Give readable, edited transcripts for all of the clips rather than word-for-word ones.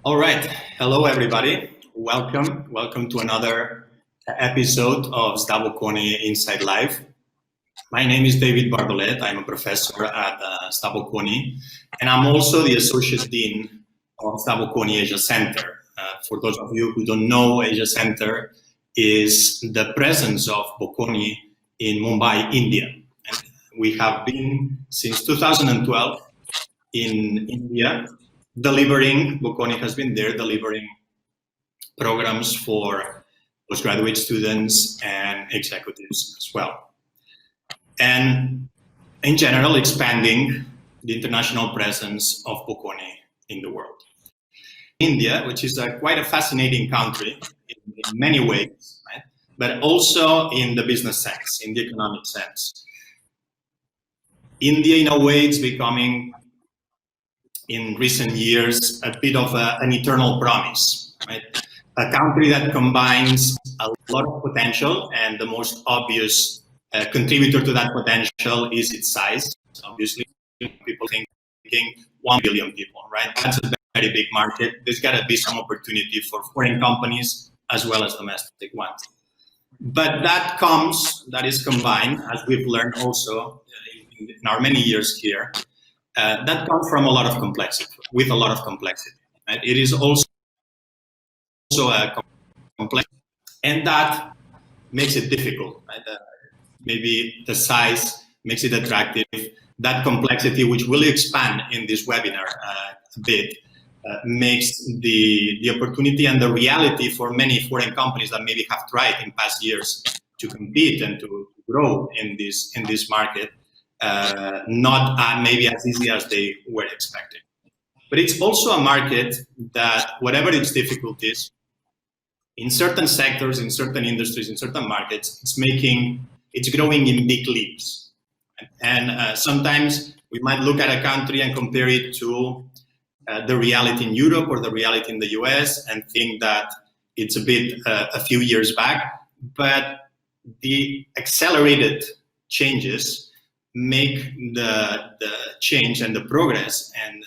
All right. Hello, everybody. Welcome to another episode of SDA Bocconi Insight Live. My name is David Bardolet. I'm a professor at SDA Bocconi, and I'm also the Associate Dean of SDA Bocconi Asia Center. For those of you who don't know, Asia Center is the presence of Bocconi in Mumbai, India. And we have been since 2012 in India Bocconi has been there delivering programs for postgraduate students and executives as well. And in general, expanding the international presence of Bocconi in the world. India, which is quite a fascinating country in many ways, right? But also in the business sense, in the economic sense. India, in a way, it's becoming in recent years a bit of an eternal promise, right? A country that combines a lot of potential, and the most obvious contributor to that potential is its size. Obviously, people thinking 1 billion people, right? That's a very big market. There's got to be some opportunity for foreign companies as well as domestic ones. But that is combined, as we've learned also in our many years here, that comes from a lot of complexity, Right? It is also a complex, and that makes it difficult. Right? Maybe the size makes it attractive. That complexity, which will expand in this webinar a bit, makes the opportunity and the reality for many foreign companies that maybe have tried in past years to compete and to grow in this market not maybe as easy as they were expecting. But it's also a market that, whatever its difficulties, in certain sectors, in certain industries, in certain markets, it's growing in big leaps. And sometimes we might look at a country and compare it to the reality in Europe or the reality in the US and think that it's a bit a few years back. But the accelerated changes make the change and the progress and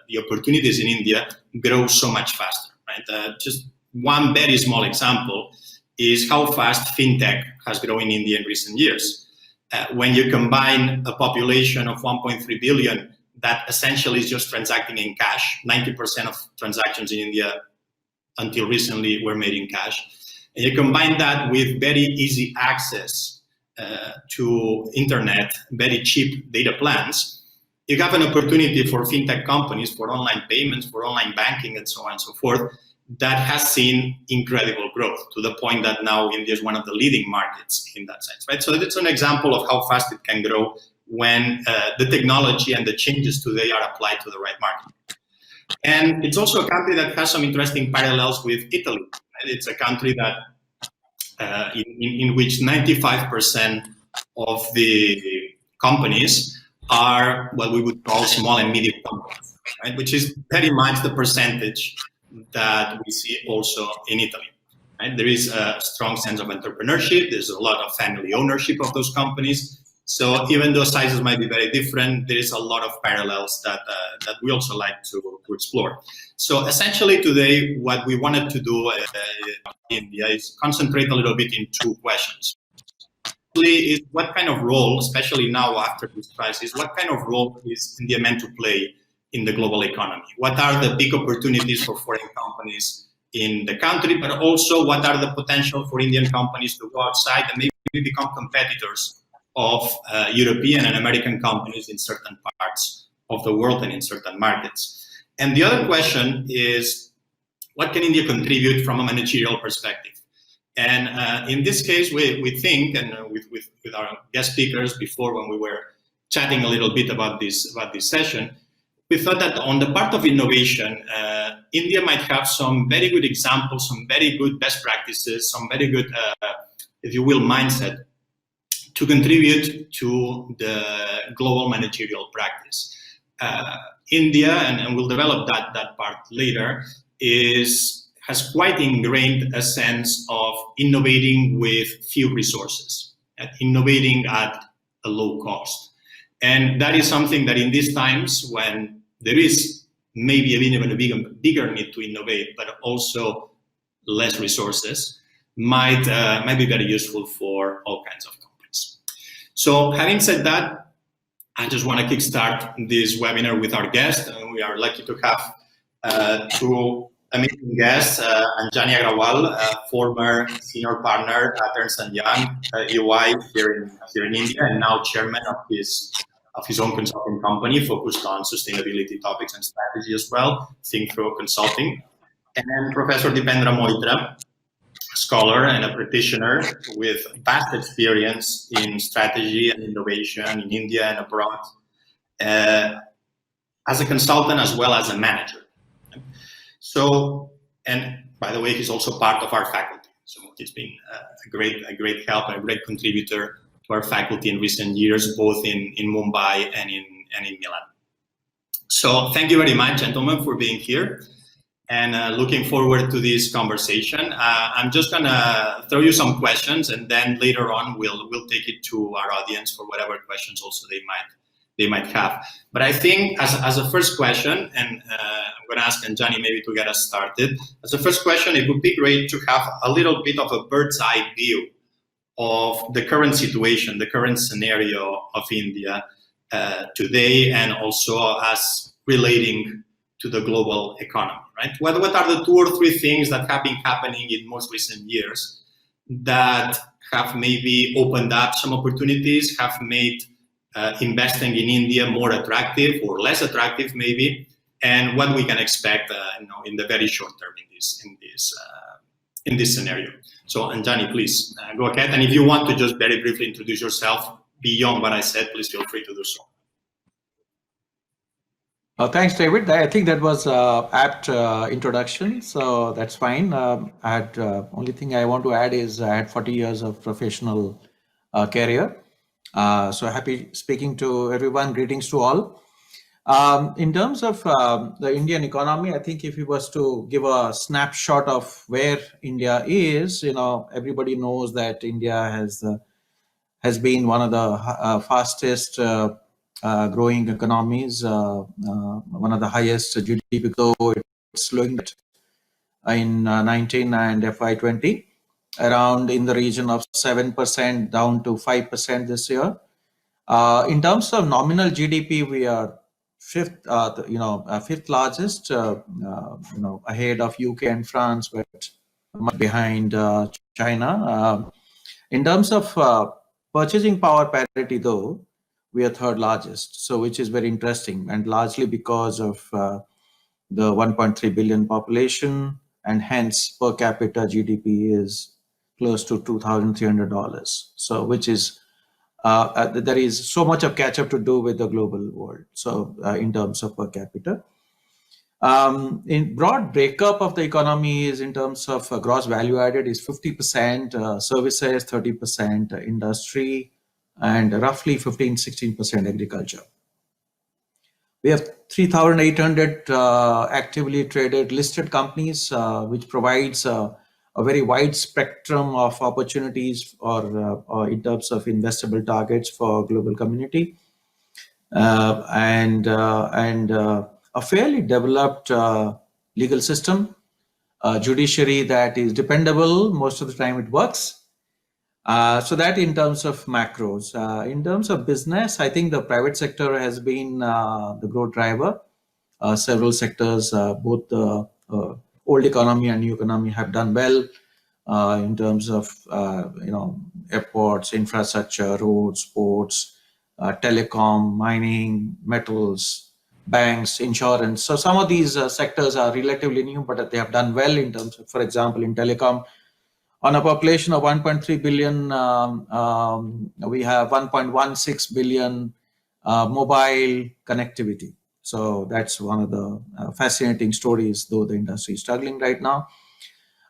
the opportunities in India grow so much faster, right? Just one very small example is how fast fintech has grown in India in recent years. When you combine a population of 1.3 billion that essentially is just transacting in cash, 90% of transactions in India until recently were made in cash, and you combine that with very easy access to internet, very cheap data plans, you have an opportunity for fintech companies, for online payments, for online banking, and so on and so forth, that has seen incredible growth to the point that now India is one of the leading markets in that sense, right? So it's an example of how fast it can grow when the technology and the changes today are applied to the right market. And it's also a country that has some interesting parallels with Italy. Right? It's a country that in which 95% of the companies are what we would call small and medium companies, right? Which is very much the percentage that we see also in Italy. Right? There is a strong sense of entrepreneurship. There's a lot of family ownership of those companies. So even though sizes might be very different, there is a lot of parallels that we also like to explore. So essentially today, what we wanted to do in India is concentrate a little bit in two questions. Is what kind of role, especially now after this crisis, what kind of role is India meant to play in the global economy? What are the big opportunities for foreign companies in the country, but also what are the potential for Indian companies to go outside and maybe become competitors of European and American companies in certain parts of the world and in certain markets? And the other question is, what can India contribute from a managerial perspective? And in this case, we think, and with our guest speakers before when we were chatting a little bit about this session, we thought that on the part of innovation, India might have some very good examples, some very good best practices, some very good, if you will, mindset to contribute to the global managerial practice. India, and we'll develop that part later, has quite ingrained a sense of innovating with few resources, innovating at a low cost. And that is something that in these times when there is maybe even a bigger need to innovate, but also less resources, might be very useful for all kinds of companies. So having said that, I just want to kickstart this webinar with our guest. We are lucky to have two amazing guests, Anjani Agrawal, former senior partner at Ernst & Young, EY here in India, and now chairman of his own consulting company focused on sustainability topics and strategy as well, Think Through Consulting. And Professor Dipendra Moitra, scholar and a practitioner with vast experience in strategy and innovation in India and abroad, as a consultant as well as a manager. So, and by the way, he's also part of our faculty. So he's been a great help and a great contributor to our faculty in recent years, both in Mumbai and in Milan. So thank you very much, gentlemen, for being here. And looking forward to this conversation. I'm just gonna throw you some questions, and then later on we'll take it to our audience for whatever questions also they might have. But I think as a first question, and I'm gonna ask Anjani maybe to get us started. As a first question, it would be great to have a little bit of a bird's eye view of the current situation, the current scenario of India today, and also as relating to the global economy, right? What are the 2 or 3 things that have been happening in most recent years that have maybe opened up some opportunities, have made investing in India more attractive or less attractive maybe, and what we can expect in the very short term in this scenario. So Anjani, please go ahead. And if you want to just very briefly introduce yourself beyond what I said, please feel free to do so. Thanks, David. I think that was apt introduction, so that's fine. Only thing I want to add is I had 40 years of professional career. So happy speaking to everyone. Greetings to all. In terms of the Indian economy, I think if you was to give a snapshot of where India is, everybody knows that India has been one of the fastest growing economies, one of the highest GDP, though it's slowing in 19 and FY20, around in the region of 7% down to 5% this year. In terms of nominal GDP, we are fifth largest, ahead of UK and France, but much behind China. In terms of purchasing power parity, though, we are third largest, so which is very interesting, and largely because of the 1.3 billion population, and hence per capita GDP is close to $2,300. So which is there is so much of catch up to do with the global world. So in terms of per capita, in broad breakup of the economy is in terms of gross value added is 50% services, 30% industry, and roughly 15-16% agriculture. We have 3,800 actively traded listed companies, which provides a very wide spectrum of opportunities or in terms of investable targets for global community, and a fairly developed legal system, judiciary that is dependable. Most of the time it works. So that in terms of macros. In terms of business, I think the private sector has been the growth driver. Several sectors, both the old economy and new economy, have done well in terms of airports, infrastructure, roads, ports, telecom, mining, metals, banks, insurance. So some of these sectors are relatively new, but they have done well in terms of, for example, in telecom. On a population of 1.3 billion, we have 1.16 billion mobile connectivity. So that's one of the fascinating stories, though the industry is struggling right now.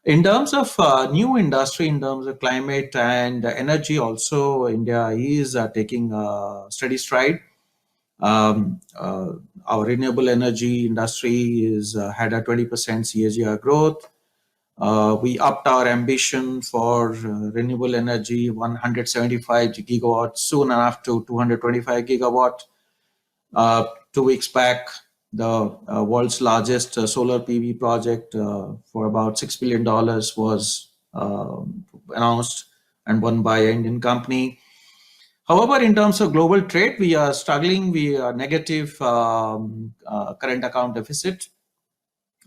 In terms of new industry, in terms of climate and energy, also India is taking a steady stride. Our renewable energy industry is had a 20% CAGR growth. We upped our ambition for renewable energy, 175 gigawatts, soon enough to 225 gigawatt. 2 weeks back, the world's largest solar PV project for about $6 billion was announced and won by an Indian company. However, in terms of global trade, we are struggling. We are negative current account deficit,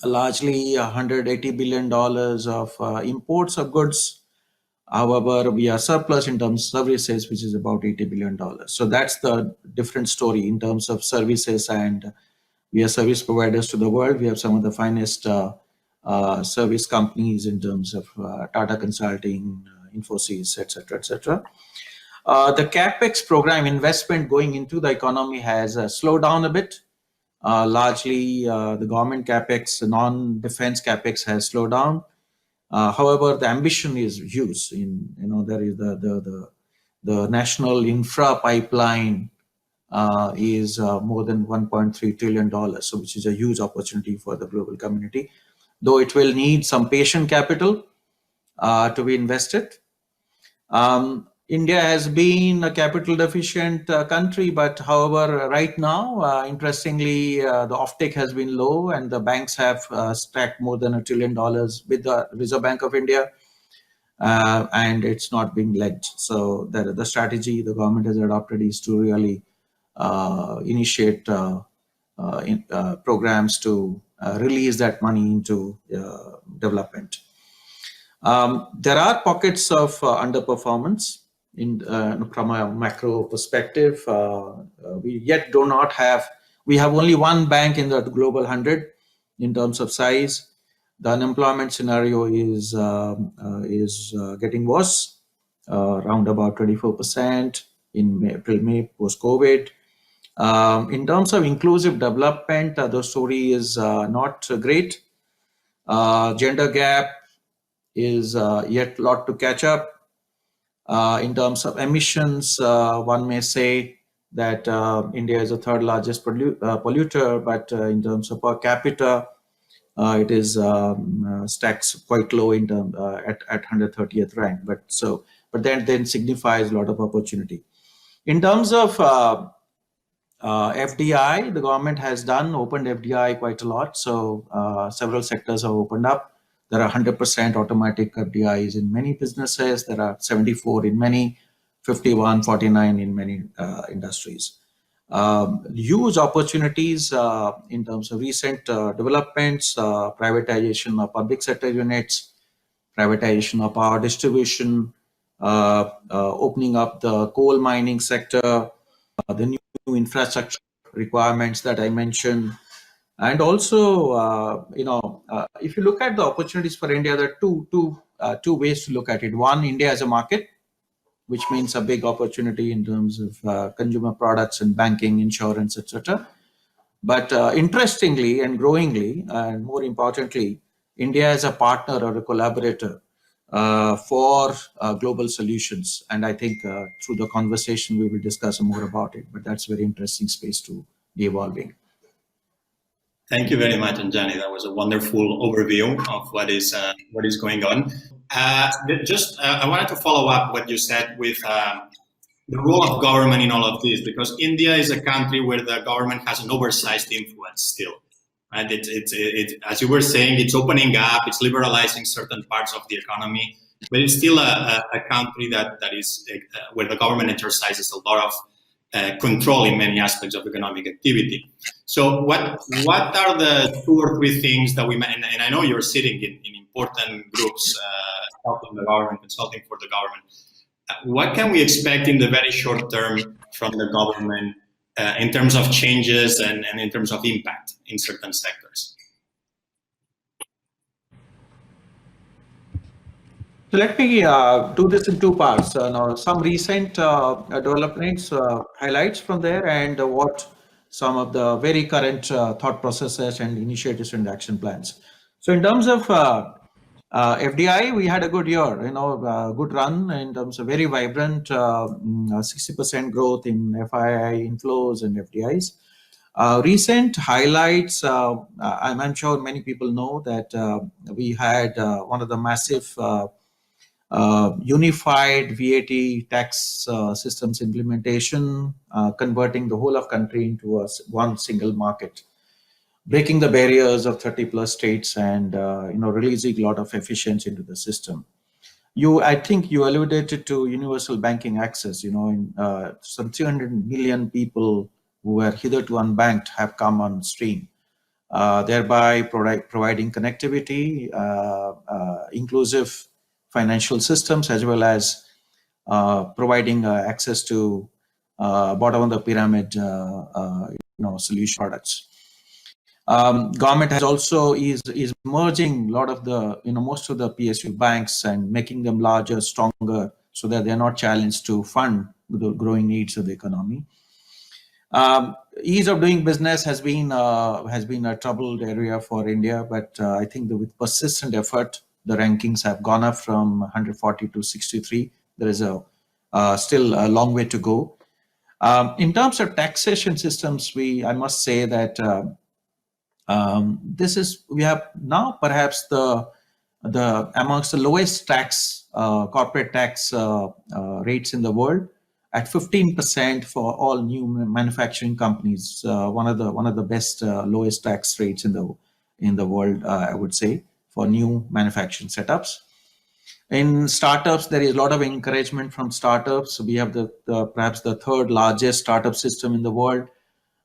largely $180 billion of imports of goods. However, we are surplus in terms of services, which is about $80 billion. So that's the different story in terms of services, and we are service providers to the world. We have some of the finest service companies in terms of Tata Consulting, Infosys, etc., etc. The capex program investment going into the economy has slowed down a bit. Largely, the government capex, non-defense capex has slowed down. However, the ambition is huge. There is the national infra pipeline is more than $1.3 trillion, so which is a huge opportunity for the global community. Though it will need some patient capital to be invested. India has been a capital deficient country, but however, right now, interestingly, the offtake has been low, and the banks have stacked more than $1 trillion with the Reserve Bank of India, and it's not being led. So the strategy the government has adopted is to really initiate programs to release that money into development. There are pockets of underperformance from a macro perspective. We yet do not have. We have only one bank in the global 100 in terms of size. The unemployment scenario is getting worse, around about 24% in April, May, post-COVID. In terms of inclusive development, the story is not great. Gender gap is yet a lot to catch up. In terms of emissions, one may say that India is the third largest polluter, but in terms of per capita, it is stacks quite low in term at 130th rank. But then signifies a lot of opportunity. In terms of FDI, the government has opened FDI quite a lot. So several sectors have opened up. There are 100% automatic FDIs in many businesses. There are 74 in many, 51, 49 in many industries. Huge opportunities in terms of recent developments, privatization of public sector units, privatization of power distribution, opening up the coal mining sector, the new infrastructure requirements that I mentioned. And also, if you look at the opportunities for India, there are two ways to look at it. One, India as a market, which means a big opportunity in terms of consumer products and banking, insurance, etc. But interestingly and growingly, and more importantly, India as a partner or a collaborator for global solutions. And I think through the conversation, we will discuss more about it. But that's a very interesting space to be evolving. Thank you very much, Anjani. That was a wonderful overview of what is going on. I wanted to follow up what you said with the role of government in all of this, because India is a country where the government has an oversized influence still. Right? It's as you were saying, it's opening up, it's liberalizing certain parts of the economy, but it's still a country that is where the government exercises a lot of control in many aspects of economic activity. So what are the 2 or 3 things that we, and I know you're sitting in important groups, helping the government, consulting for the government. What can we expect in the very short term from the government in terms of changes and in terms of impact in certain sectors? So let me do this in 2 parts. Now, some recent developments, highlights from there, and what some of the very current thought processes and initiatives and action plans. So in terms of FDI, we had a good year, good run in terms of very vibrant 60% growth in FII inflows and FDIs. Recent highlights, I'm sure many people know that we had one of the massive unified VAT tax systems implementation, converting the whole of country into one single market. breaking the barriers of 30 plus states and releasing a lot of efficiency into the system. I think you alluded to universal banking access. In some 300 million people who were hitherto unbanked have come on stream, thereby providing connectivity, inclusive financial systems, as well as providing access to bottom of the pyramid solution products. Government has also is merging a lot of the most of the PSU banks and making them larger, stronger, so that they're not challenged to fund the growing needs of the economy. Ease of doing business has been a troubled area for India, but I think that with persistent effort, the rankings have gone up from 140 to 63. There is still a long way to go. In terms of taxation systems, I must say that we have now perhaps the amongst the lowest corporate tax rates in the world, at 15% for all new manufacturing companies. One of the best lowest tax rates in the world, I would say, for new manufacturing setups. In startups, there is a lot of encouragement from startups. We have perhaps the third largest startup system in the world.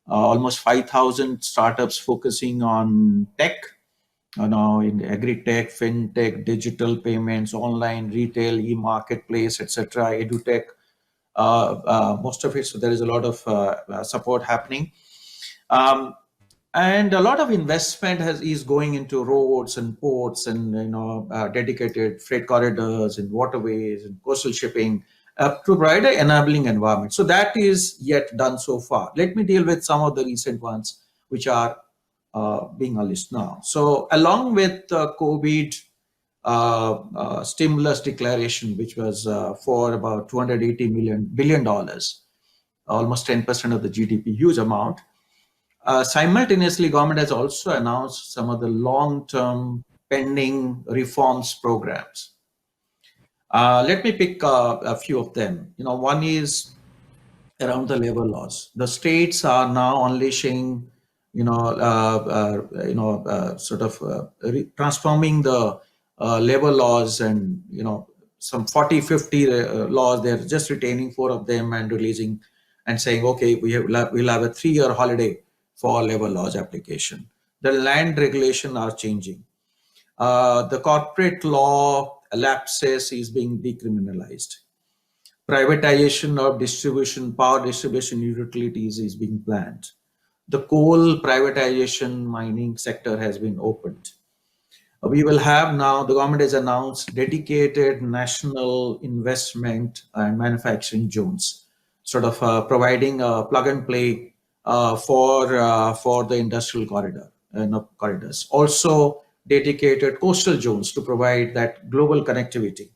Almost 5,000 startups focusing on tech, in agri-tech, fintech, digital payments, online retail, e-marketplace, etc., edutech, most of it. So there is a lot of support happening. And a lot of investment is going into roads and ports and dedicated freight corridors and waterways and coastal shipping, to provide an enabling environment. So that is yet done so far. Let me deal with some of the recent ones which are being unleashed now. So along with the COVID stimulus declaration, which was for about $280 billion, almost 10% of the GDP, huge amount. Simultaneously, government has also announced some of the long-term pending reforms programs. Let me pick a few of them. One is around the labor laws. The states are now unleashing, transforming the labor laws, and some 40, 50 laws. They're just retaining 4 of them and releasing and saying, okay, we'll have a 3-year holiday for labor laws application. The land regulation are changing. The corporate law lapses is being decriminalized. Privatization of power distribution utilities is being planned. The coal privatization mining sector has been opened. We will have now, the government has announced dedicated national investment and manufacturing zones, sort of providing a plug and play for the industrial corridors. Also dedicated coastal zones to provide that global connectivity.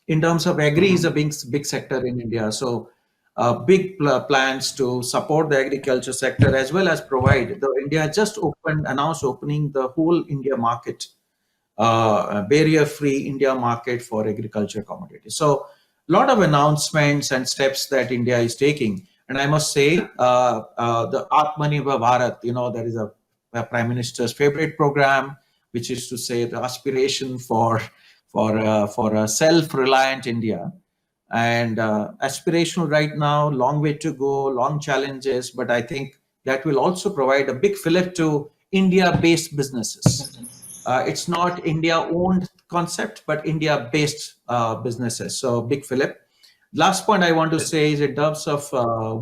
In terms of agri is a big sector in India. So big plans to support the agriculture sector, as well as provide. India just announced opening the whole India market, barrier-free India market for agriculture commodities. So a lot of announcements and steps that India is taking. And I must say, the Atmanirbhar Bharat, there is a Prime Minister's favorite program, which is to say the aspiration for a self-reliant India. And aspirational right now, long way to go, long challenges, but I think that will also provide a big fillip to India-based businesses. It's not India-owned concept, but India-based businesses. So big fillip. Last point I want to say is in terms of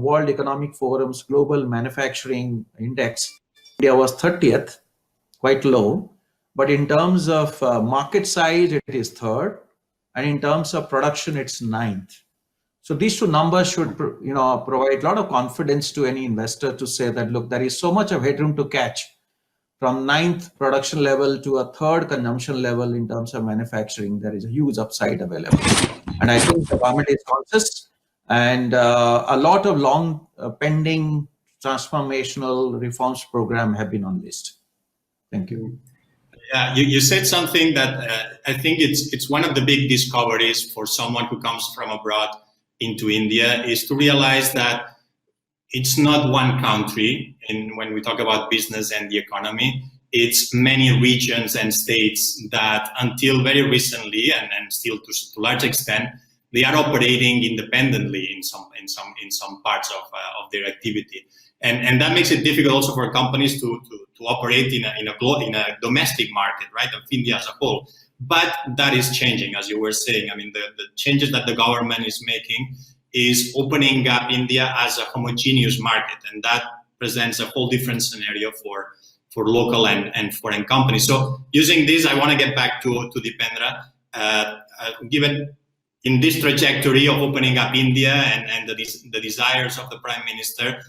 World Economic Forum's Global Manufacturing Index, India was 30th, quite low. But in terms of market size, it is 3rd. And in terms of production, it's 9th. So these 2 numbers should provide a lot of confidence to any investor to say that, look, there is so much of headroom to catch from 9th production level to a 3rd consumption level in terms of manufacturing. There is a huge upside available. And I think the government is conscious, and a lot of long pending transformational reforms program have been unleashed. Thank you. Yeah, you said something that I think it's one of the big discoveries for someone who comes from abroad into India, is to realize that it's not one country. And when we talk about business and the economy, it's many regions and states that until very recently, and still to large extent, they are operating independently in some parts of their activity, and that makes it difficult also for companies to operate in a domestic market, right, of India as a whole. But that is changing, as you were saying. I mean, the changes that the government is making is opening up India as a homogeneous market, and that presents a whole different scenario for local and foreign companies. So using this, I want to get back to Dipendra. Given in this trajectory of opening up India and the desires of the Prime Minister,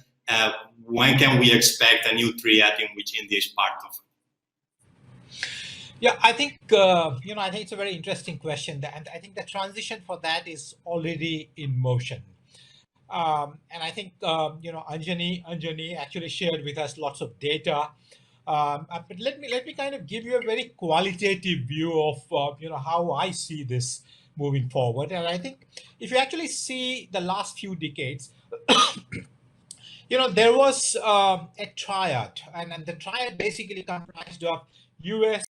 when can we expect a new triad in which India is part of? Yeah, I think I think it's a very interesting question, and I think the transition for that is already in motion. And I think Anjani actually shared with us lots of data. But let me kind of give you a very qualitative view of how I see this moving forward. And I think if you actually see the last few decades, there was a triad, and the triad basically comprised of US,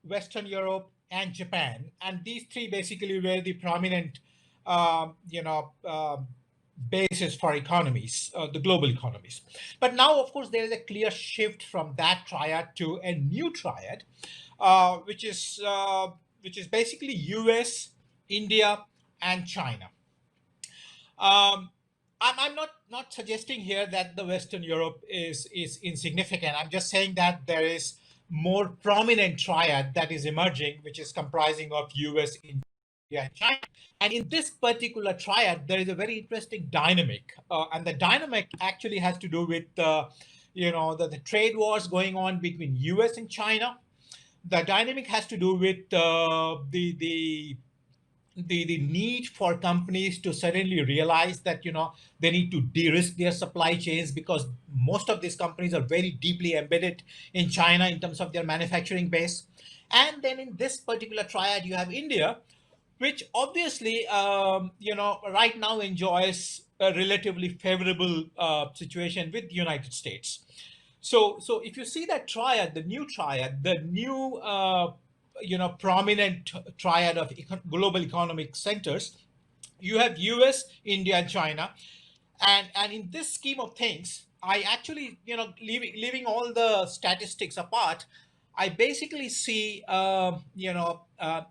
Western Europe, and Japan, and these three basically were the prominent, basis for economies, the global economies. But now, of course, there is a clear shift from that triad to a new triad, which is basically US, India, and China. I'm not suggesting here that the Western Europe is insignificant. I'm just saying that there is more prominent triad that is emerging, which is comprising of US, India, and China. And in this particular triad, there is a very interesting dynamic, and the dynamic actually has to do with the trade wars going on between US and China. The dynamic has to do with the need for companies to suddenly realize that they need to de-risk their supply chains, because most of these companies are very deeply embedded in China in terms of their manufacturing base. And then in this particular triad, you have India, which obviously right now enjoys a relatively favorable situation with the United States. So if you see that triad, the new prominent triad of global economic centers, you have US, India, and China. And in this scheme of things, I actually, leaving all the statistics apart, I basically see,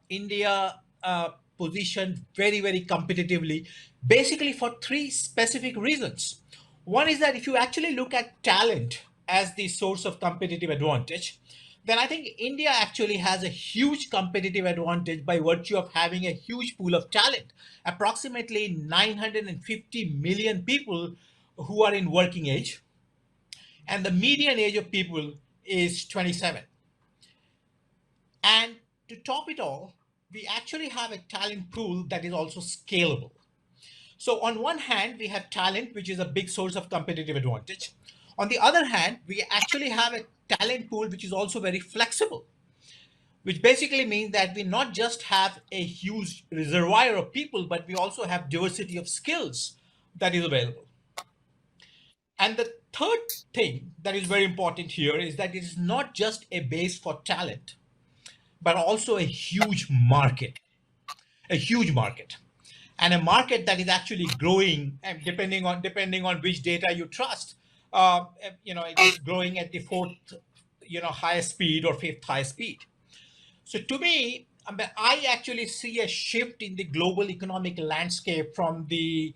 India positioned very, very competitively, basically for three specific reasons. One is that if you actually look at talent as the source of competitive advantage, then I think India actually has a huge competitive advantage by virtue of having a huge pool of talent, approximately 950 million people who are in working age, and the median age of people is 27. And to top it all, we actually have a talent pool that is also scalable. So on one hand, we have talent, which is a big source of competitive advantage. On the other hand, we actually have a talent pool which is also very flexible, which basically means that we not just have a huge reservoir of people, but we also have diversity of skills that is available. And the third thing that is very important here is that it is not just a base for talent, but also a huge market, and a market that is actually growing, and depending on which data you trust, it is growing at the fourth, highest speed or fifth highest speed. So to me, I actually see a shift in the global economic landscape from the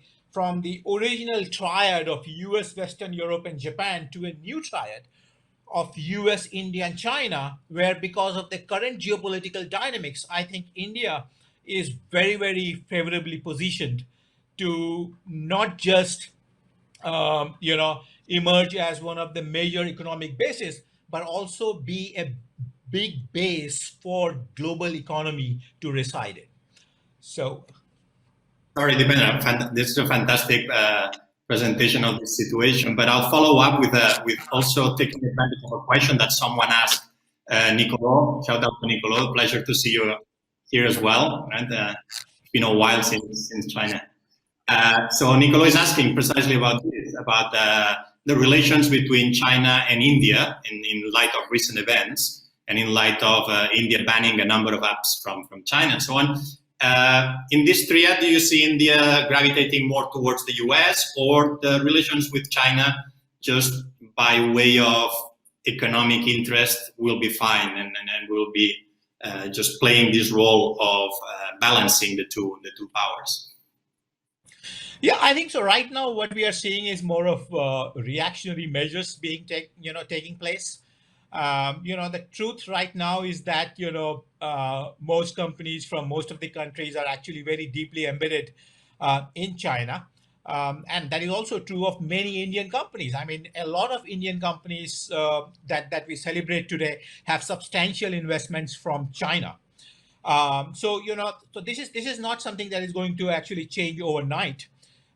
original triad of US, Western Europe, and Japan to a new triad of US, India, and China, where because of the current geopolitical dynamics, I think India is very, very favorably positioned to not just emerge as one of the major economic bases, but also be a big base for global economy to reside in. So, sorry, Dipendra, this is a fantastic presentation of the situation, but I'll follow up with also taking advantage of a question that someone asked. Nicolo, shout out to Nicolo. Pleasure to see you here as well. And it's been a while since China. So Nicolo is asking precisely about this, about the relations between China and India in light of recent events and in light of India banning a number of apps from China and so on. In this triad, do you see India gravitating more towards the US, or the relations with China just by way of economic interest will be fine and will be just playing this role of balancing the two powers? Yeah, I think so. Right now, what we are seeing is more of reactionary measures being taking place. The truth right now is that most companies from most of the countries are actually very deeply embedded in China, and that is also true of many Indian companies. I mean, a lot of Indian companies that we celebrate today have substantial investments from China. So this is not something that is going to actually change overnight.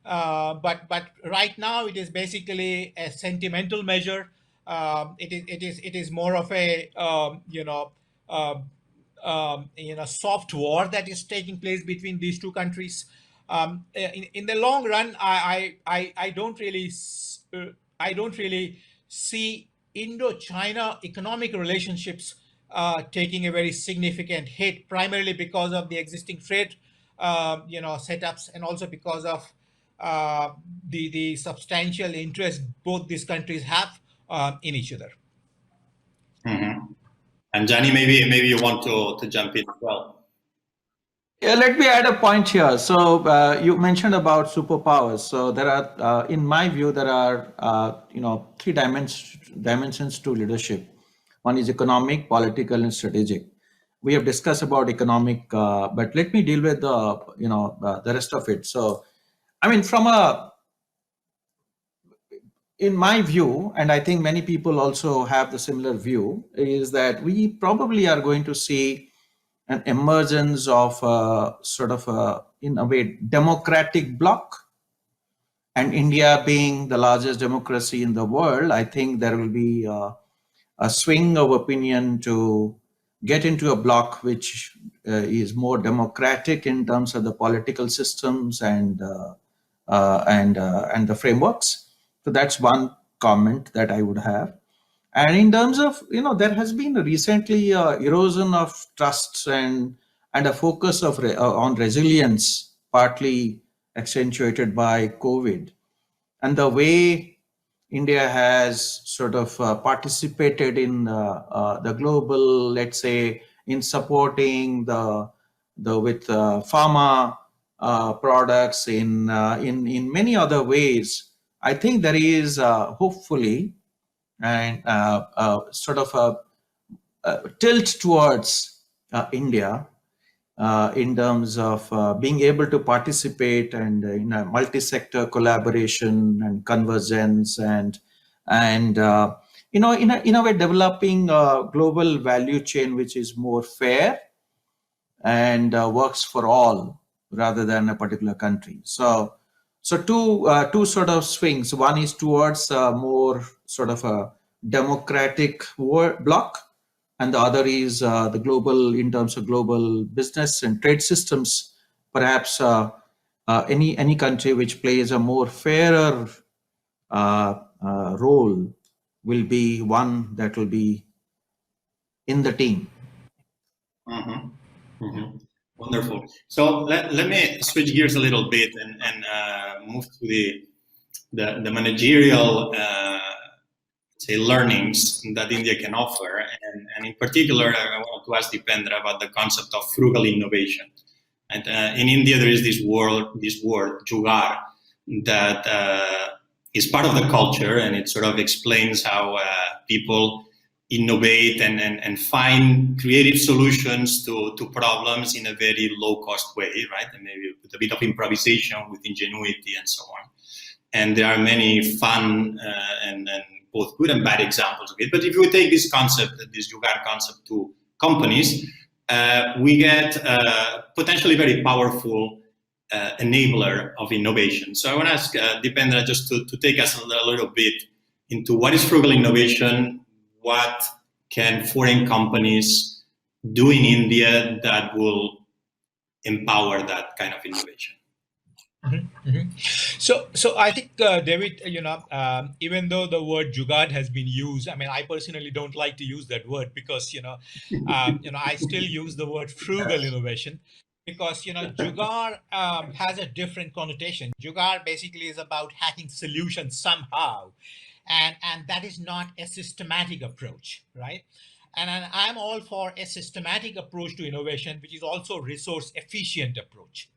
But right now it is basically a sentimental measure. It is more of a soft war that is taking place between these two countries. In the long run, I don't really see Indo-China economic relationships taking a very significant hit, primarily because of the existing trade setups, and also because of the substantial interest both these countries have in each other. Mm-hmm. And Gianni, maybe you want to jump in as well. Yeah, let me add a point here. So you mentioned about superpowers. So there are, in my view, there are three dimensions to leadership. One is economic, political, and strategic. We have discussed about economic, but let me deal with the rest of it. So, I mean, in my view, and I think many people also have the similar view, is that we probably are going to see an emergence of in a way, democratic bloc. And India being the largest democracy in the world, I think there will be a swing of opinion to get into a bloc which is more democratic in terms of the political systems and the frameworks. So that's one comment that I would have. And in terms of, there has been recently erosion of trust and a focus of on resilience, partly accentuated by COVID. And the way India has sort of participated in the global, let's say, in supporting the with pharma products in many other ways. I think there is hopefully and sort of a tilt towards India in terms of being able to participate and in a multi-sector collaboration and convergence and in a way developing a global value chain which is more fair and works for all rather than a particular country. So two sort of swings. One is towards more sort of a democratic bloc, and the other is the global, in terms of global business and trade systems. Perhaps any country which plays a more fairer role will be one that will be in the team. Mm-hmm. Mm-hmm. Wonderful. So let me switch gears a little bit and move to the managerial say learnings that India can offer, and in particular, I want to ask Dipendra about the concept of frugal innovation. And in India, there is this word jugaad, that is part of the culture, and it sort of explains how people innovate and find creative solutions to problems in a very low-cost way, right? And maybe with a bit of improvisation, with ingenuity, and so on. And there are many fun and both good and bad examples of it. But if we take this concept, this jugaad concept, to companies, we get potentially very powerful enabler of innovation. So I want to ask Dipendra just to take us a little bit into what is frugal innovation, what can foreign companies do in India that will empower that kind of innovation? So I think, David, even though the word jugaad has been used, I mean, I personally don't like to use that word because, I still use the word frugal innovation because, jugaad has a different connotation. Jugaad basically is about hacking solutions somehow, and that is not a systematic approach, right? And I'm all for a systematic approach to innovation, which is also resource efficient approach.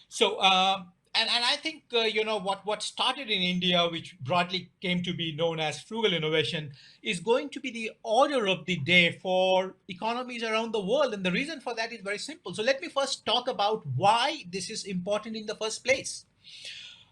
So, and I think what started in India, which broadly came to be known as frugal innovation, is going to be the order of the day for economies around the world. And the reason for that is very simple. So let me first talk about why this is important in the first place.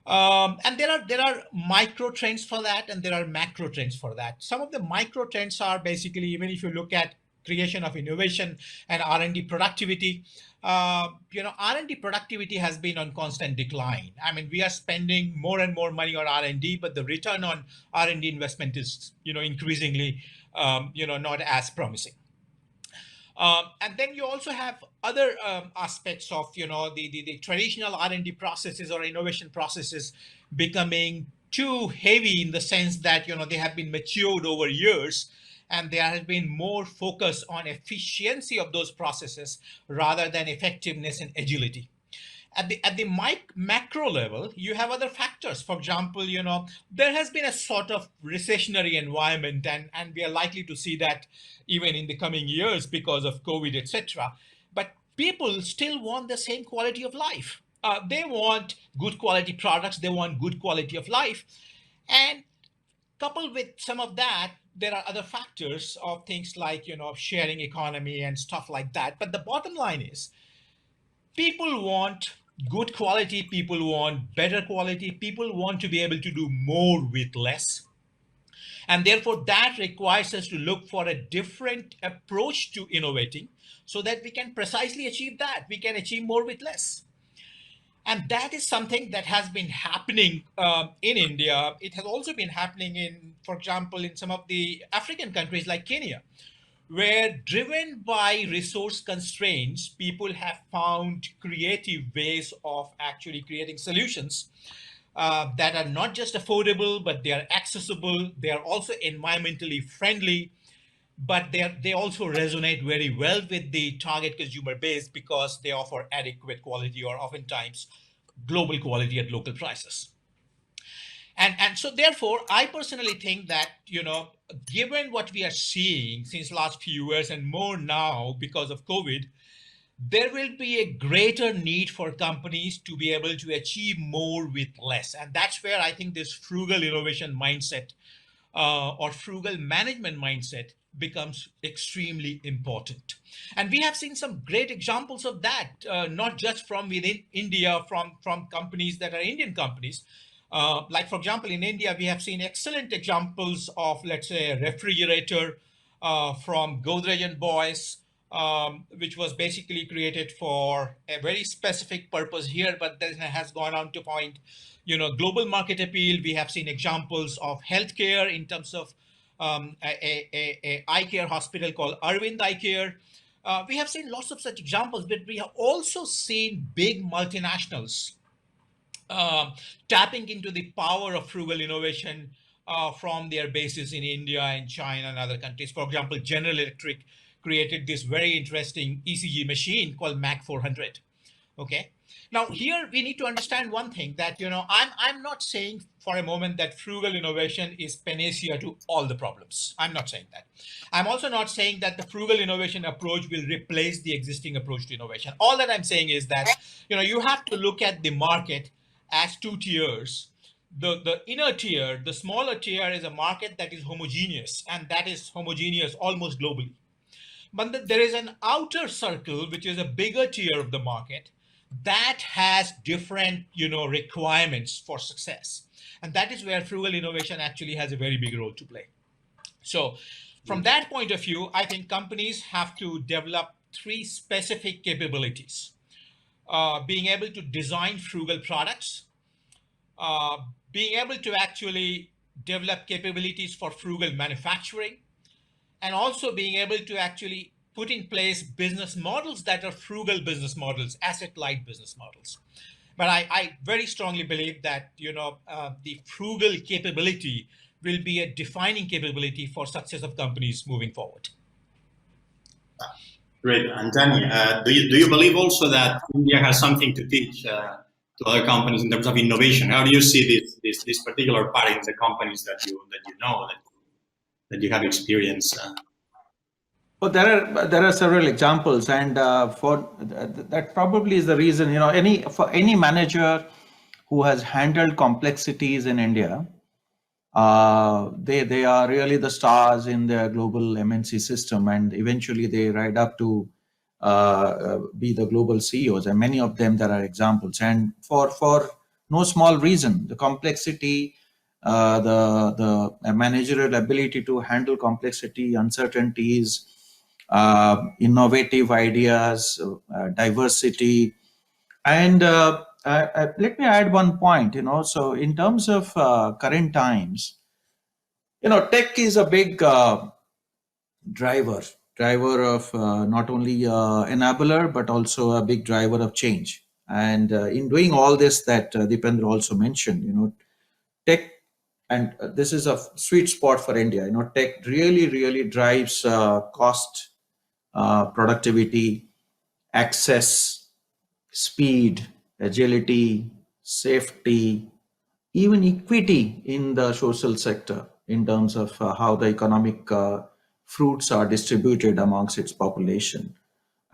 And there are micro trends for that, and there are macro trends for that. Some of the micro trends are basically, even if you look at creation of innovation and R&D productivity, R&D productivity has been on constant decline. I mean, we are spending more and more money on R&D, but the return on R&D investment is, increasingly, not as promising. And then you also have other aspects of the traditional R&D processes or innovation processes becoming too heavy in the sense that they have been matured over years, and there has been more focus on efficiency of those processes rather than effectiveness and agility. At the macro level, you have other factors. For example, there has been a sort of recessionary environment, and we are likely to see that even in the coming years because of COVID, etc. But people still want the same quality of life. They want good quality products. They want good quality of life, and coupled with some of that, there are other factors of things like sharing economy and stuff like that. But the bottom line is, people want good quality, people want better quality, people want to be able to do more with less. And therefore, that requires us to look for a different approach to innovating so that we can precisely achieve that. We can achieve more with less. And that is something that has been happening in India. It has also been happening in, for example, in some of the African countries like Kenya, where driven by resource constraints, people have found creative ways of actually creating solutions that are not just affordable, but they are accessible. They are also environmentally friendly, but they also resonate very well with the target consumer base because they offer adequate quality or oftentimes global quality at local prices. And so therefore, I personally think that, given what we are seeing since last few years and more now because of COVID, there will be a greater need for companies to be able to achieve more with less. And that's where I think this frugal innovation mindset or frugal management mindset becomes extremely important. And we have seen some great examples of that, not just from within India, from companies that are Indian companies. Like, for example, in India, we have seen excellent examples of, let's say, a refrigerator from Godrej and Boyce, which was basically created for a very specific purpose here, but then has gone on to find, global market appeal. We have seen examples of healthcare in terms of a eye care hospital called Arvind Eye Care. We have seen lots of such examples, but we have also seen big multinationals tapping into the power of frugal innovation from their bases in India and China and other countries. For example, General Electric created this very interesting ECG machine called Mac 400. Okay. Now here we need to understand one thing, that I'm not saying for a moment that frugal innovation is panacea to all the problems. I'm not saying that. I'm also not saying that the frugal innovation approach will replace the existing approach to innovation. All that I'm saying is that you have to look at the market as two tiers. The inner tier, the smaller tier, is a market that is homogeneous, and that is homogeneous almost globally. But there is an outer circle, which is a bigger tier of the market that has different, requirements for success. And that is where frugal innovation actually has a very big role to play. So from that point of view, I think companies have to develop three specific capabilities. Being able to design frugal products, being able to actually develop capabilities for frugal manufacturing, and also being able to actually put in place business models that are frugal business models, asset light business models. But I very strongly believe that, the frugal capability will be a defining capability for success of companies moving forward. Great. And Danny, do you believe also that India has something to teach to other companies in terms of innovation? How do you see this particular part in the companies that you know that you have experience? Well, there are several examples, and that probably is the reason. For any manager who has handled complexities in India, they are really the stars in the global MNC system, and eventually they ride up to be the global CEOs. And many of them, there are examples, and for no small reason, the complexity, the managerial ability to handle complexity, uncertainties, innovative ideas, diversity, and let me add one point. So in terms of current times, tech is a big driver of not only enabler but also a big driver of change. And in doing all this that Deependra also mentioned, tech, and this is a sweet spot for India. Tech really drives cost, productivity, access, speed, agility, safety, even equity in the social sector in terms of how the economic fruits are distributed amongst its population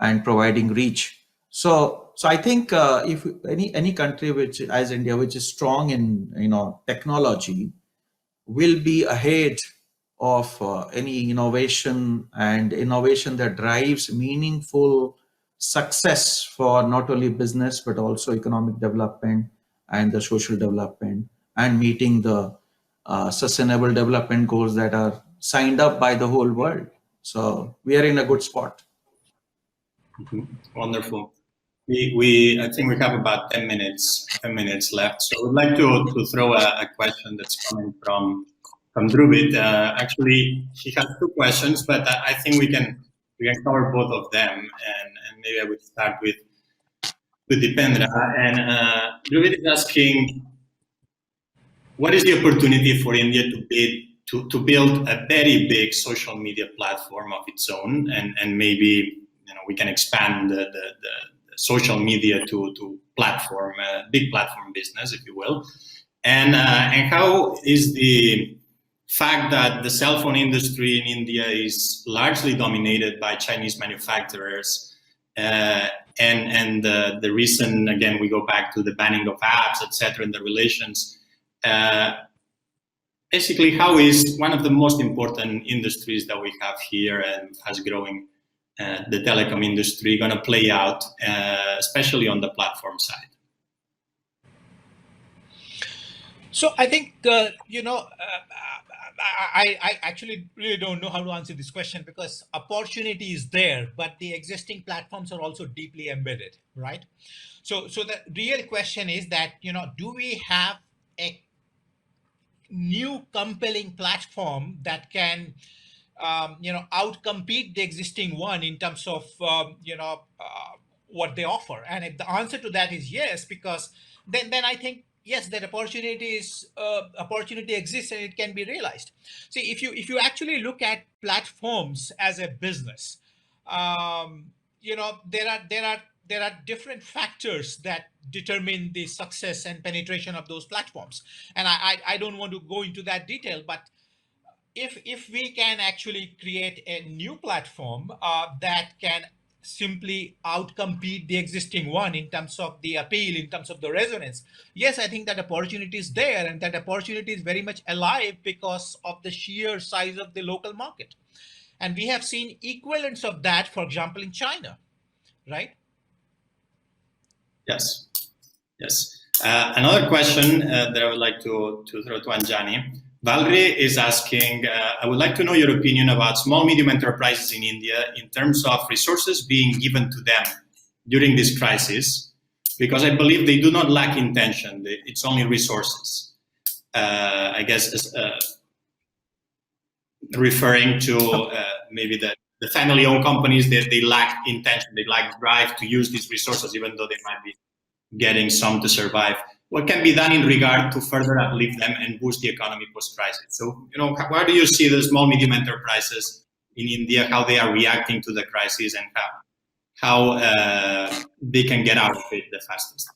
and providing reach. So I think if any country which, as India, which is strong in technology, will be ahead of any innovation, and innovation that drives meaningful success for not only business but also economic development and the social development, and meeting the sustainable development goals that are signed up by the whole world. So we are in a good spot. Wonderful. I think we have about 10 minutes left. So I would like to throw a question that's coming from Drubit. Actually, he has two questions, but I think we can cover both of them. And maybe I would start with Deependra. And Drubit is asking, what is the opportunity for India to build a very big social media platform of its own, and maybe we can expand the social media to platform, big platform business, if you will, and how is the fact that the cell phone industry in India is largely dominated by Chinese manufacturers, and the reason, again, we go back to the banning of apps, etc., and the relations. Basically, how is one of the most important industries that we have here and has growing, the telecom industry, going to play out, especially on the platform side? So I think, I actually really don't know how to answer this question, because opportunity is there, but the existing platforms are also deeply embedded, right? So the real question is that, do we have a new compelling platform that can outcompete the existing one in terms of what they offer? And if the answer to that is yes, because then I think yes, that opportunity exists and it can be realized. See, if you actually look at platforms as a business, there are different factors that determine the success and penetration of those platforms. And I don't want to go into that detail, but if we can actually create a new platform that can simply outcompete the existing one in terms of the appeal, in terms of the resonance, yes, I think that opportunity is there, and that opportunity is very much alive because of the sheer size of the local market. And we have seen equivalents of that, for example, in China, right? Yes. Another question that I would like to throw to Anjani. Valerie is asking, I would like to know your opinion about small, medium enterprises in India in terms of resources being given to them during this crisis, because I believe they do not lack intention. It's only resources. I guess referring to maybe the family-owned companies, that they lack intention, they lack drive to use these resources, even though they might be getting some to survive. What can be done in regard to further uplift them and boost the economy post-crisis? So, how do you see the small, medium enterprises in India, how they are reacting to the crisis, and how they can get out of it the fastest?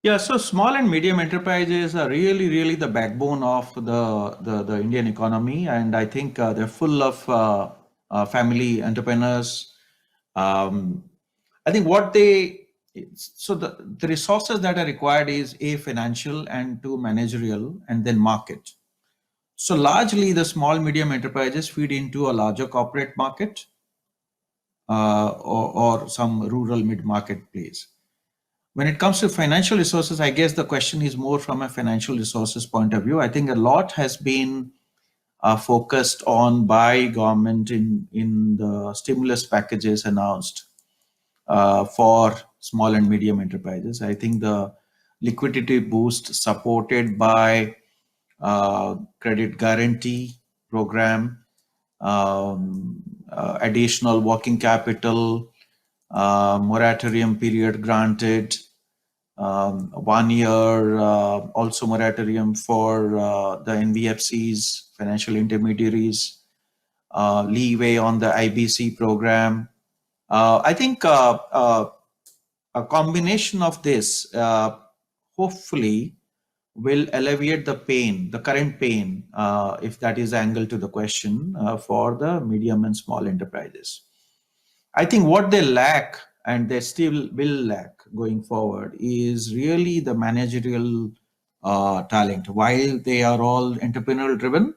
Yeah, so small and medium enterprises are really, really the backbone of the Indian economy, and I think they're full of family entrepreneurs. I think the resources that are required is A, financial, and two, managerial, and then market. So largely the small, medium enterprises feed into a larger corporate market or some rural mid-market place. When it comes to financial resources, I guess the question is more from a financial resources point of view. I think a lot has been focused on by government in the stimulus packages announced for small and medium enterprises. I think the liquidity boost supported by credit guarantee program, additional working capital, moratorium period granted, 1 year also moratorium for the NBFCs, financial intermediaries, leeway on the IBC program. I think a combination of this hopefully will alleviate the pain, the current pain, if that is angle to the question, for the medium and small enterprises. I think what they lack, and they still will lack going forward, is really the managerial talent. While they are all entrepreneurial driven,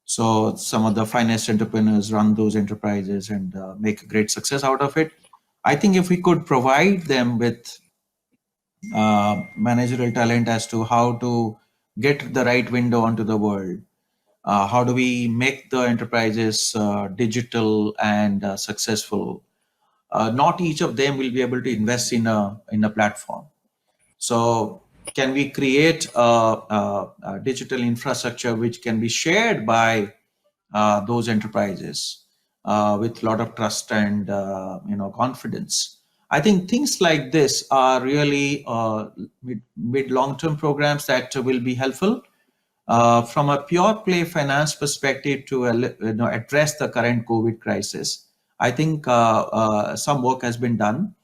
so some of the finest entrepreneurs run those enterprises and make a great success out of it. I think if we could provide them with managerial talent as to how to get the right window onto the world, how do we make the enterprises digital and successful? Not each of them will be able to invest in a platform. So can we create a digital infrastructure which can be shared by those enterprises with a lot of trust and confidence? I think things like this are really mid long-term programs that will be helpful from a pure play finance perspective to address the current COVID crisis. I think some work has been done,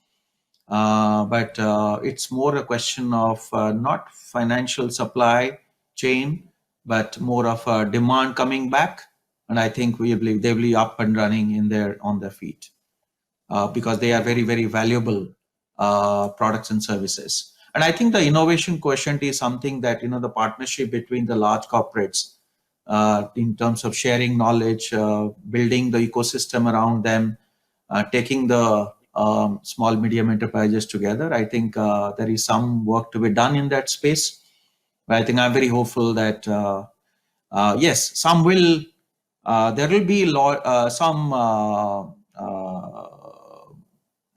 but it's more a question of not financial supply chain, but more of a demand coming back. And I think they will be up and running on their feet because they are very, very valuable products and services. And I think the innovation quotient is something that, the partnership between the large corporates in terms of sharing knowledge, building the ecosystem around them, taking the small, medium enterprises together. I think there is some work to be done in that space. But I think I'm very hopeful that, yes, there will be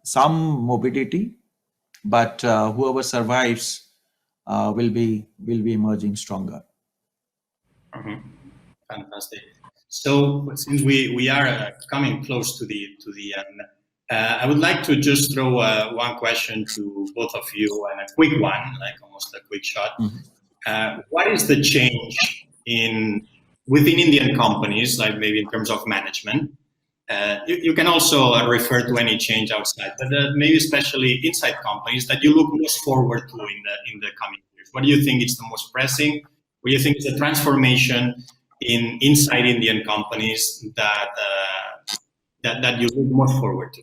some mobility, but whoever survives will be emerging stronger. Mm-hmm. Fantastic. So since we are coming close to the end, I would like to just throw one question to both of you, and a quick one, like almost a quick shot. Mm-hmm. What is the change within Indian companies, like maybe in terms of management? You can also refer to any change outside, but maybe especially inside companies that you look most forward to in the coming years. What do you think is the most pressing? What do you think is the transformation inside Indian companies that you look most forward to?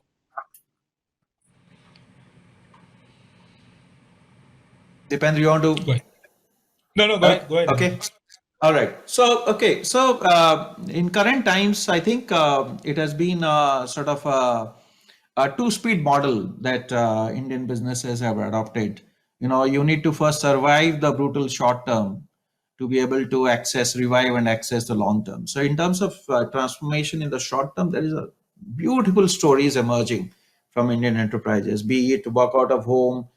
Depends. You want to go ahead? No, go ahead. Go ahead. Okay. All right. So in current times, I think it has been sort of a two-speed model that Indian businesses have adopted. You need to first survive the brutal short term to be able to revive and access the long term. So in terms of transformation in the short term, there is a beautiful stories emerging from Indian enterprises, be it work out of home,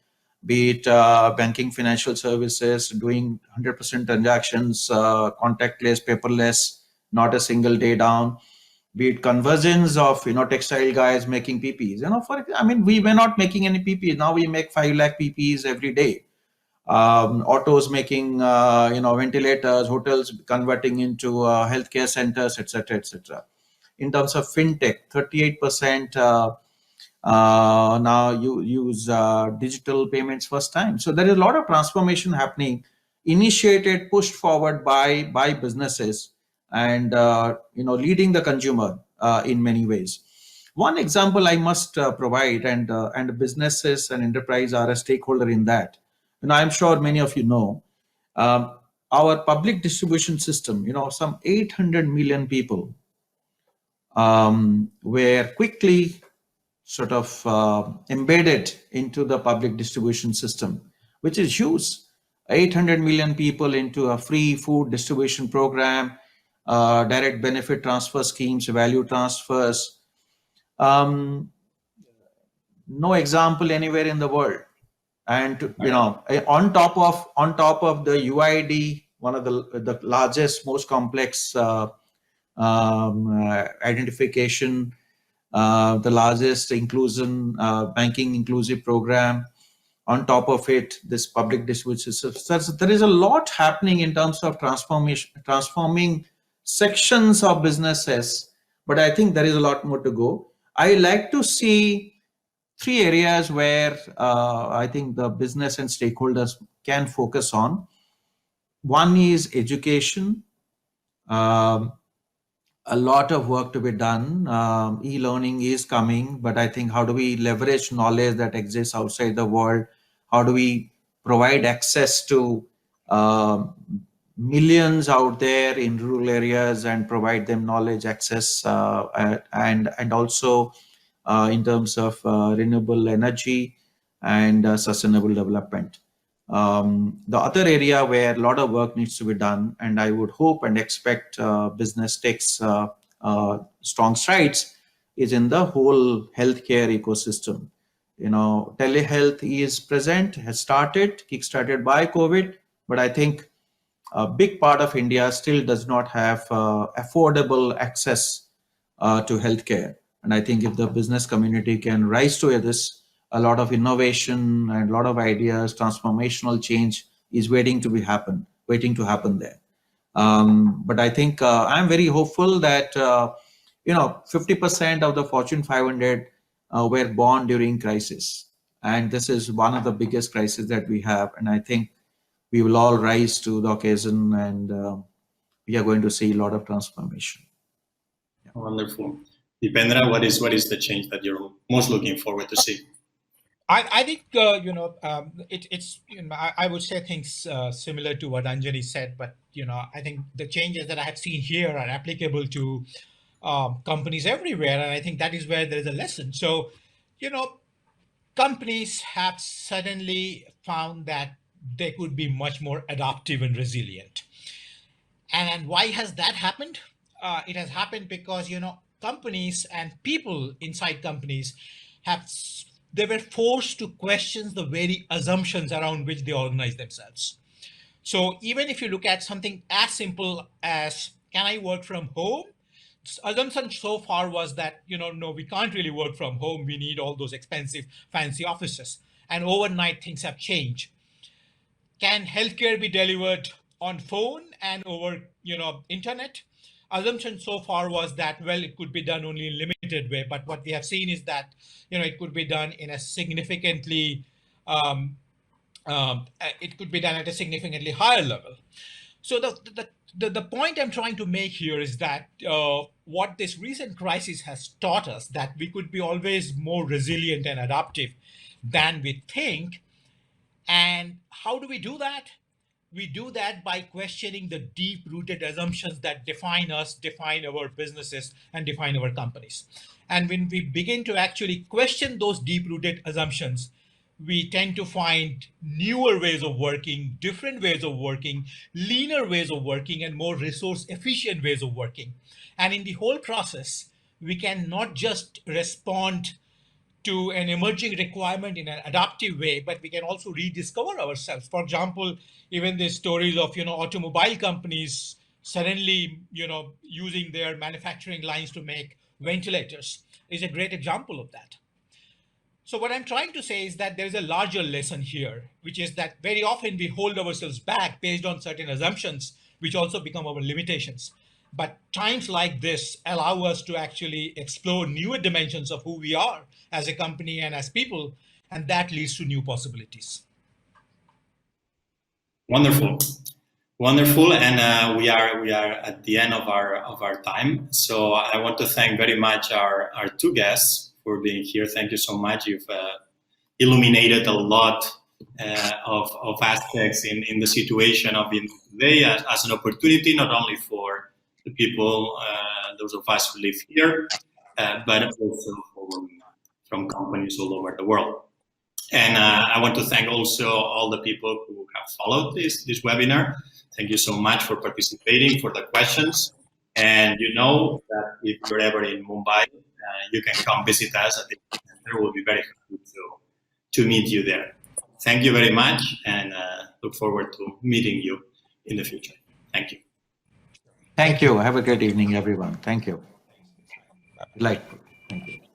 be it banking, financial services, doing 100% transactions, contactless, paperless, not a single day down, be it conversions of textile guys making PPs. We were not making any PPs. Now we make 5 lakh PPs every day. Autos making ventilators, hotels converting into healthcare centers, etc., etc. In terms of fintech, 38% now you use digital payments first time. So there is a lot of transformation happening, initiated, pushed forward by businesses, and leading the consumer in many ways. One example I must provide, and businesses and enterprise are a stakeholder in that. I'm sure many of you know, our public distribution system. Some 800 million people were quickly sort of embedded into the public distribution system, which is huge. 800 million people into a free food distribution program, direct benefit transfer schemes, value transfers. No example anywhere in the world. And on top of the UID, one of the largest, most complex identification, the largest banking inclusive program. On top of it, this public distribution system. So there is a lot happening in terms of transforming sections of businesses, but I think there is a lot more to go. I like to see 3 areas where I think the business and stakeholders can focus on. One is education. A lot of work to be done. E-learning is coming, but I think how do we leverage knowledge that exists outside the world? How do we provide access to millions out there in rural areas and provide them knowledge, access, and also in terms of renewable energy and sustainable development. The other area where a lot of work needs to be done, and I would hope and expect business takes strong strides, is in the whole healthcare ecosystem. Telehealth is present, has started, kickstarted by COVID, but I think a big part of India still does not have affordable access to healthcare. And I think if the business community can rise to this, a lot of innovation and a lot of ideas, transformational change is waiting to happen there. But I think I'm very hopeful that 50% of the Fortune 500 were born during crisis, and this is one of the biggest crises that we have. And I think we will all rise to the occasion, and we are going to see a lot of transformation. Yeah. Wonderful. Dipendra, what is the change that you're most looking forward to see? I think it's I would say things similar to what Anjali said, but I think the changes that I have seen here are applicable to companies everywhere, and I think that is where there is a lesson. So companies have suddenly found that they could be much more adaptive and resilient. And why has that happened? It has happened because companies and people inside companies they were forced to question the very assumptions around which they organize themselves. So even if you look at something as simple as, can I work from home? Assumption so far was that, no, we can't really work from home. We need all those expensive, fancy offices. And overnight, things have changed. Can healthcare be delivered on phone and over, internet? Assumption so far was that, well, it could be done only in limited way. But what we have seen is that, it could be done in a significantly, it could be done at a significantly higher level. So the point I'm trying to make here is that what this recent crisis has taught us, that we could be always more resilient and adaptive than we think. And how do we do that? We do that by questioning the deep-rooted assumptions that define us, define our businesses, and define our companies. And when we begin to actually question those deep-rooted assumptions, we tend to find newer ways of working, different ways of working, leaner ways of working, and more resource-efficient ways of working. And in the whole process, we can not just respond to an emerging requirement in an adaptive way, but we can also rediscover ourselves. For example, even the stories of automobile companies suddenly, using their manufacturing lines to make ventilators is a great example of that. So what I'm trying to say is that there is a larger lesson here, which is that very often we hold ourselves back based on certain assumptions, which also become our limitations. But times like this allow us to actually explore newer dimensions of who we are as a company and as people, and that leads to new possibilities. Wonderful. Wonderful, and we are at the end of our time. So I want to thank very much our two guests for being here. Thank you so much. You've illuminated a lot of aspects in the situation of India today as an opportunity, not only for the people, those of us who live here, but also from companies all over the world. And I want to thank also all the people who have followed this webinar. Thank you so much for participating, for the questions. And you know that if you're ever in Mumbai, you can come visit us at the center. We'll be very happy to meet you there. Thank you very much, and look forward to meeting you in the future. Thank you. Thank you. Have a great evening, everyone. Thank you. Like.